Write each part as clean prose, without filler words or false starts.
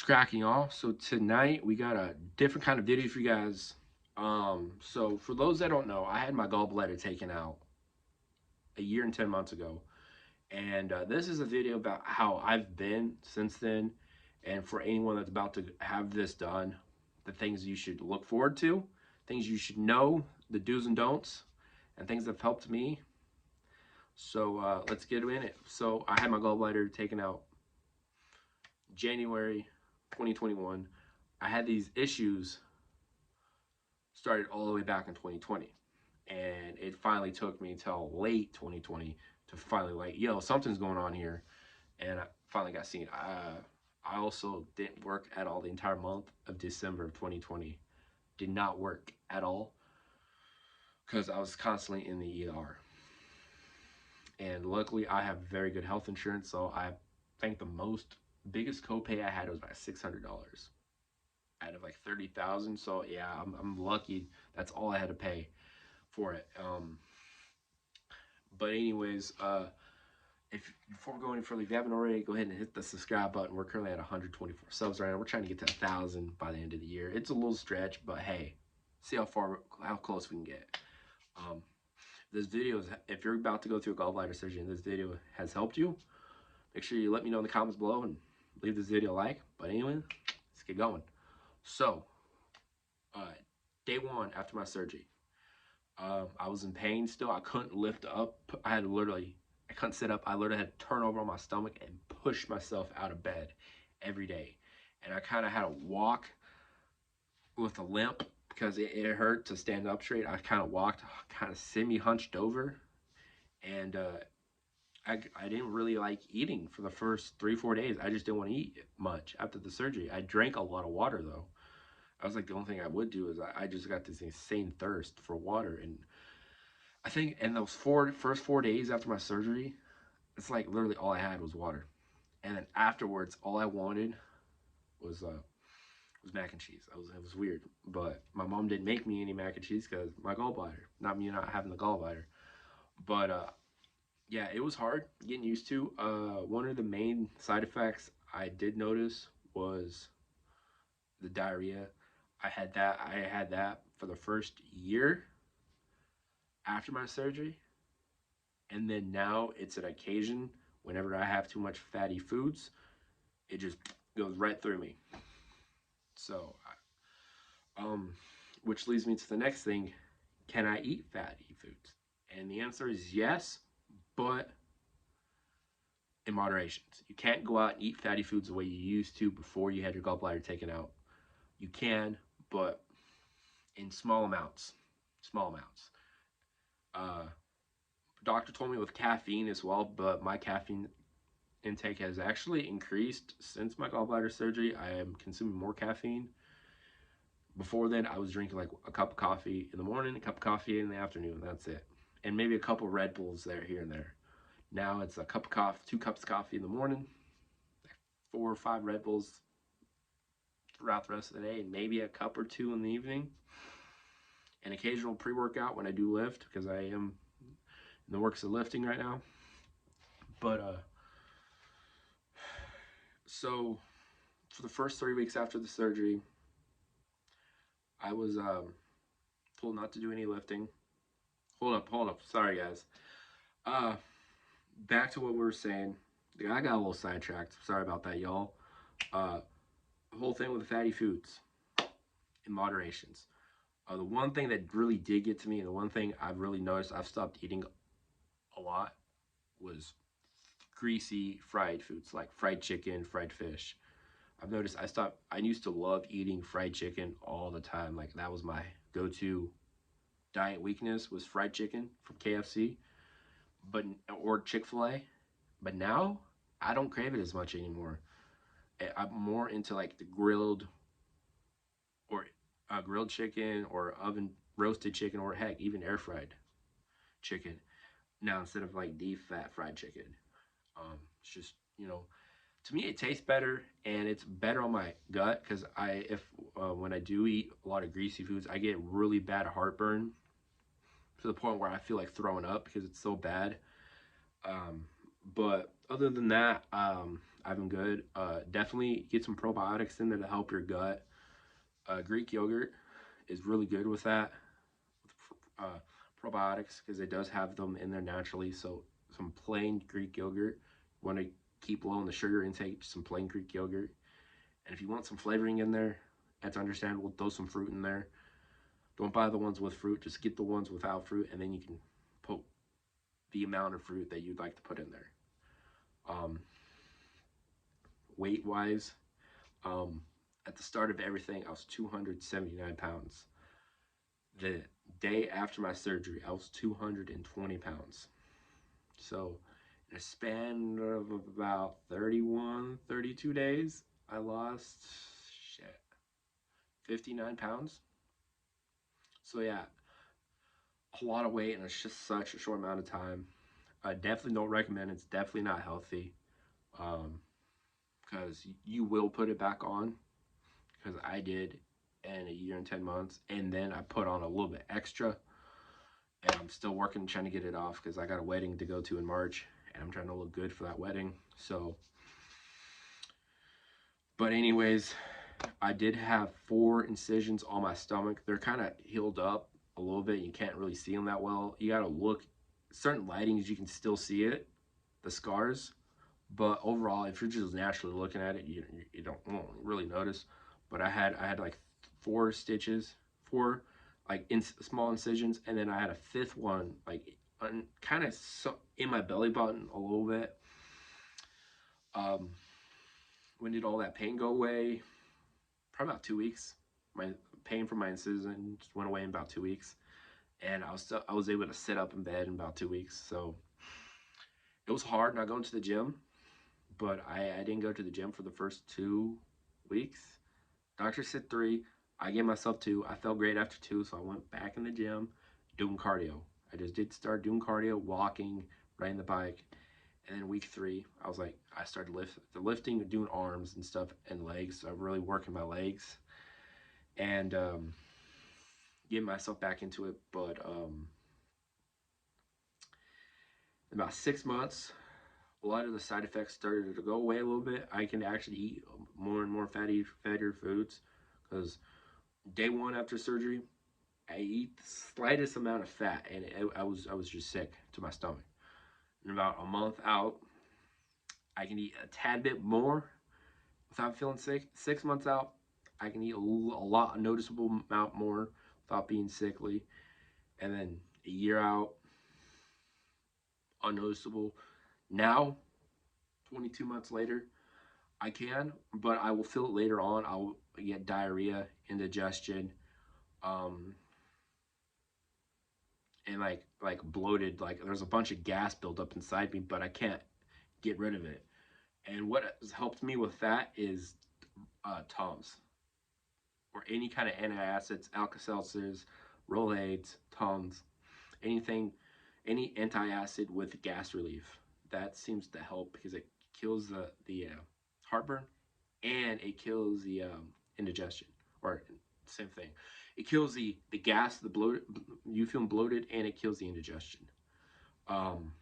It's cracking off. So tonight we got a different kind of video for you guys. So for those that don't know, I had my gallbladder taken out a year and 10 months ago. And this is a video about how I've been since then. And for anyone that's about to have this done, the things you should look forward to, things you should know, the do's and don'ts, and things that have helped me. So let's get in it. So I had my gallbladder taken out January 2021. I had these issues started all the way back in 2020. And it finally took me until late 2020 to finally like, yo, something's going on here. And I finally got seen. I also didn't work at all the entire month of December of 2020. Did not work at all because I was constantly in the ER. And luckily, I have very good health insurance. So I think the biggest copay I had was about $600 out of like 30,000. So yeah, I'm lucky. That's all I had to pay for it. But anyways, if before we go any further, if you haven't already, go ahead and hit the subscribe button. We're currently at 124 subs right now. We're trying to get to 1,000 by the end of the year. It's a little stretch, but hey, see how close we can get. Um, this video is, if you're about to go through a gallbladder surgery and this video has helped you, make sure you let me know in the comments below and leave this video a like. But anyway, let's get going. So, uh, day one after my surgery, I was in pain still. I couldn't lift up. I couldn't sit up. I literally had to turn over on my stomach and push myself out of bed every day. And I kind of had to walk with a limp because it hurt to stand up straight. I kind of walked kind of semi-hunched over. And I didn't really like eating for the first 3-4 days. I just didn't want to eat much after the surgery. I drank a lot of water though. I was like, the only thing I would do is I just got this insane thirst for water. And I think in those first 4 days after my surgery, it's like literally all I had was water. And then afterwards, all I wanted was mac and cheese. It was weird, but my mom didn't make me any mac and cheese because my gallbladder, not me not having the gallbladder. But yeah, it was hard getting used to. One of the main side effects I did notice was the diarrhea. I had that for the first year after my surgery, and then now it's an occasion whenever I have too much fatty foods, it just goes right through me. So, um, which leads me to the next thing: can I eat fatty foods? And the answer is yes, but in moderation. You can't go out and eat fatty foods the way you used to before you had your gallbladder taken out. You can, but in small amounts. Small amounts. Uh, Doctor told me with caffeine as well, but my caffeine intake has actually increased since my gallbladder surgery. I am consuming more caffeine. Before then, I was drinking like a cup of coffee in the morning, a cup of coffee in the afternoon. That's it. And maybe a couple Red Bulls there, here and there. Now it's a cup of coffee, 2 cups of coffee in the morning, 4 or 5 Red Bulls throughout the rest of the day, and maybe a cup or two in the evening. An occasional pre-workout when I do lift, because I am in the works of lifting right now. But so for the first 3 weeks after the surgery, I was told not to do any lifting. Hold up. Sorry, guys. Uh, Back to what we were saying. I got a little sidetracked. Sorry about that, y'all. The whole thing with the fatty foods in moderations. The one thing that really did get to me, and the one thing I've really noticed I've stopped eating a lot, was greasy fried foods like fried chicken, fried fish. I've noticed I used to love eating fried chicken all the time. Like that was my go-to diet weakness, was fried chicken from KFC, or Chick-fil-A. But now I don't crave it as much anymore. I'm more into like the or grilled chicken, or oven roasted chicken, or heck, even air fried chicken now instead of like deep fat fried chicken. It's just, to me it tastes better and it's better on my gut, because if when I do eat a lot of greasy foods, I get really bad heartburn to the point where I feel like throwing up because it's so bad. But other than that, I've been good. Definitely get some probiotics in there to help your gut. Greek yogurt is really good with that, uh, probiotics, because it does have them in there naturally. So some plain Greek yogurt. Want to keep low on the sugar intake, some plain Greek yogurt. And if you want some flavoring in there, that's understandable. Throw some fruit in there. Don't buy the ones with fruit. Just get the ones without fruit, and then you can put the amount of fruit that you'd like to put in there. Um, Weight wise, um, at the start of everything, I was 279 pounds. The day after my surgery, I was 220 pounds. So, in a span of about 31, 32 days, I lost shit, 59 pounds. So, yeah, a lot of weight, and it's just such a short amount of time. I definitely don't recommend it. It's definitely not healthy, because you will put it back on, because I did in a year and 10 months. And then I put on a little bit extra, and I'm still working trying to get it off because I got a wedding to go to in March, and I'm trying to look good for that wedding. So, but anyways, I did have 4 incisions on my stomach. They're kind of healed up a little bit. You can't really see them that well. You got to look, certain lightings you can still see it, the scars. But overall, if you're just naturally looking at it, you won't really notice. But I had like 4 stitches, 4 like small incisions, and then I had a 5th one like kind of in my belly button a little bit. When did all that pain go away? Probably about 2 weeks. My pain from my incision just went away in about 2 weeks, and I was able to sit up in bed in about 2 weeks. So it was hard not going to the gym, but I didn't go to the gym for the first 2 weeks. Doctor said 3. I gave myself 2. I felt great after 2, so I went back in the gym doing cardio. I just did start doing cardio, walking, riding the bike. And then week 3, I was like, I started lifting, doing arms and stuff, and legs. So I'm really working my legs and getting myself back into it. But in about 6 months, a lot of the side effects started to go away a little bit. I can actually eat more and more fattier foods, because day 1 after surgery, I eat the slightest amount of fat, and I was just sick to my stomach. And about a month out, I can eat a tad bit more without feeling sick. 6 months out, I can eat a lot, a noticeable amount more without being sickly. And then a year out, unnoticeable. Now, 22 months later, I can, but I will feel it later on. I'll get diarrhea, indigestion, um, and like bloated. Like there's a bunch of gas built up inside me, but I can't get rid of it. And what has helped me with that is Tums, or any kind of antacids, Alka-Seltzers, Rolaids, Tums, anything, any antacid with gas relief. That seems to help because it kills the heartburn, and it kills the indigestion, or same thing. It kills the gas, the bloated, you feel bloated, and it kills the indigestion. Um,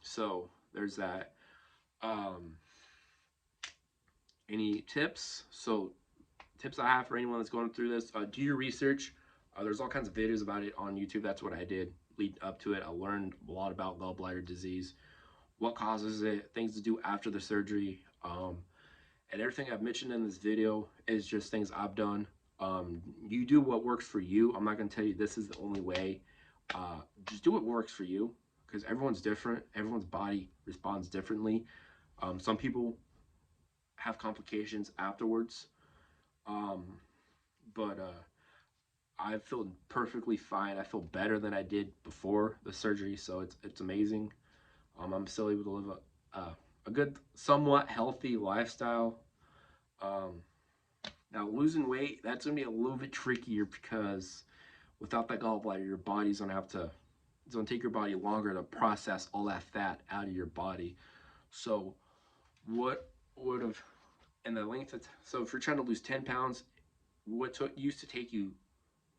so there's that. Um, any tips? So tips I have for anyone that's going through this: do your research. There's all kinds of videos about it on YouTube. That's what I did lead up to it. I learned a lot about gallbladder disease, what causes it, things to do after the surgery, and everything I've mentioned in this video is just things I've done. You do what works for you. I'm not going to tell you this is the only way. Just do what works for you, because everyone's different. Everyone's body responds differently. Some people have complications afterwards, um, but I feel perfectly fine. I feel better than I did before the surgery, so it's amazing. I'm still able to live a good, somewhat healthy lifestyle. Um, Now, losing weight, that's going to be a little bit trickier, because without that gallbladder, your body's going to it's going to take your body longer to process all that fat out of your body. So what would have, and the length of, so if you're trying to lose 10 pounds, what used to take you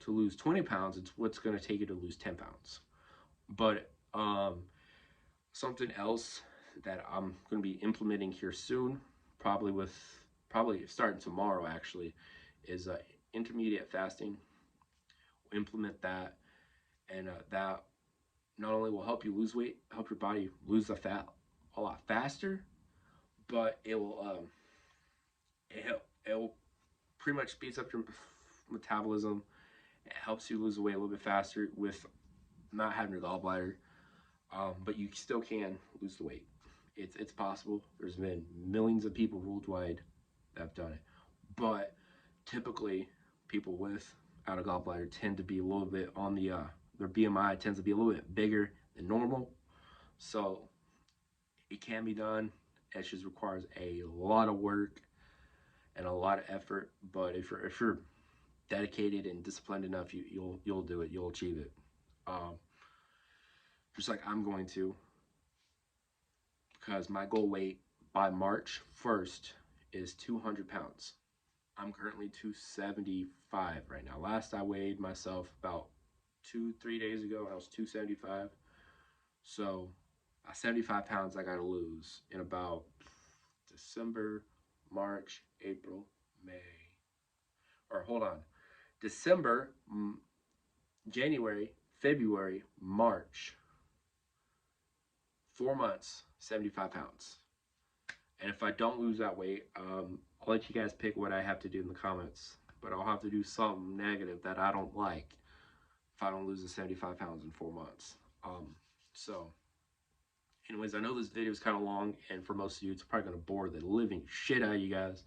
to lose 20 pounds, it's what's going to take you to lose 10 pounds. But something else that I'm going to be implementing here soon probably starting tomorrow actually, is intermediate fasting. Implement that, and that not only will help you lose weight, help your body lose the fat a lot faster, but it will pretty much speeds up your metabolism. It helps you lose weight a little bit faster with not having your gallbladder, but you still can lose the weight. It's possible. There's been millions of people worldwide that have done it, but typically people without a gallbladder tend to be a little bit on the their BMI tends to be a little bit bigger than normal, so it can be done. It just requires a lot of work and a lot of effort. But if you're dedicated and disciplined enough, you'll do it. You'll achieve it. Um, just like I'm going to, because my goal weight by March 1st is 200 pounds. I'm currently 275 right now. Last I weighed myself about 3 days ago. I was 275. So 75 pounds I gotta lose in about December, March, April, May. Or hold on. December, January, February, March. 4 months, 75 pounds. And if I don't lose that weight, I'll let you guys pick what I have to do in the comments. But I'll have to do something negative that I don't like if I don't lose the 75 pounds in 4 months. So, anyways, I know this video is kind of long, and for most of you, it's probably going to bore the living shit out of you guys.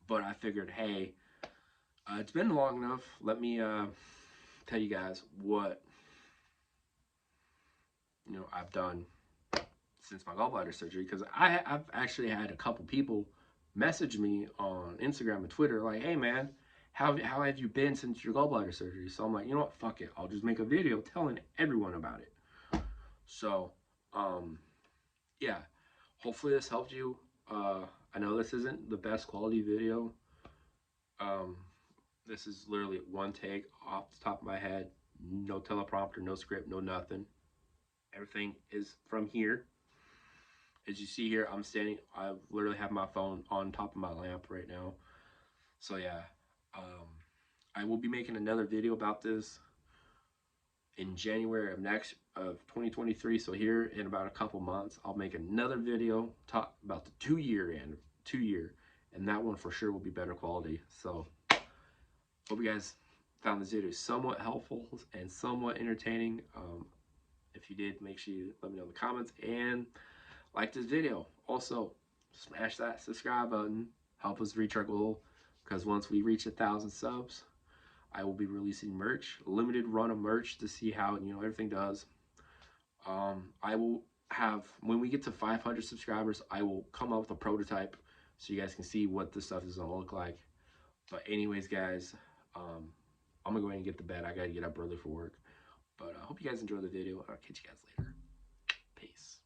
But I figured, hey, it's been long enough. Let me tell you guys what I've done since my gallbladder surgery, because I've actually had a couple people message me on Instagram and Twitter like, hey man, how have you been since your gallbladder surgery? So I'm like, you know what, fuck it, I'll just make a video telling everyone about it. So yeah, hopefully this helped you. I know this isn't the best quality video. This is literally one take off the top of my head, no teleprompter, no script, no nothing. Everything is from here. As you see here, I'm standing, I literally have my phone on top of my lamp right now. So yeah, I will be making another video about this in January of 2023. So here in about a couple months, I'll make another video talk about the 2-year, and that one for sure will be better quality. So hope you guys found this video somewhat helpful and somewhat entertaining. If you did, make sure you let me know in the comments and like this video. Also, smash that subscribe button. Help us reach our goal, because once we reach 1,000 subs, I will be releasing merch, a limited run of merch to see how everything does. I will have, when we get to 500 subscribers, I will come up with a prototype so you guys can see what this stuff is gonna look like. But anyways, guys, I'm gonna go ahead and get to bed. I gotta get up early for work. But I hope you guys enjoy the video. I'll catch you guys later. Peace.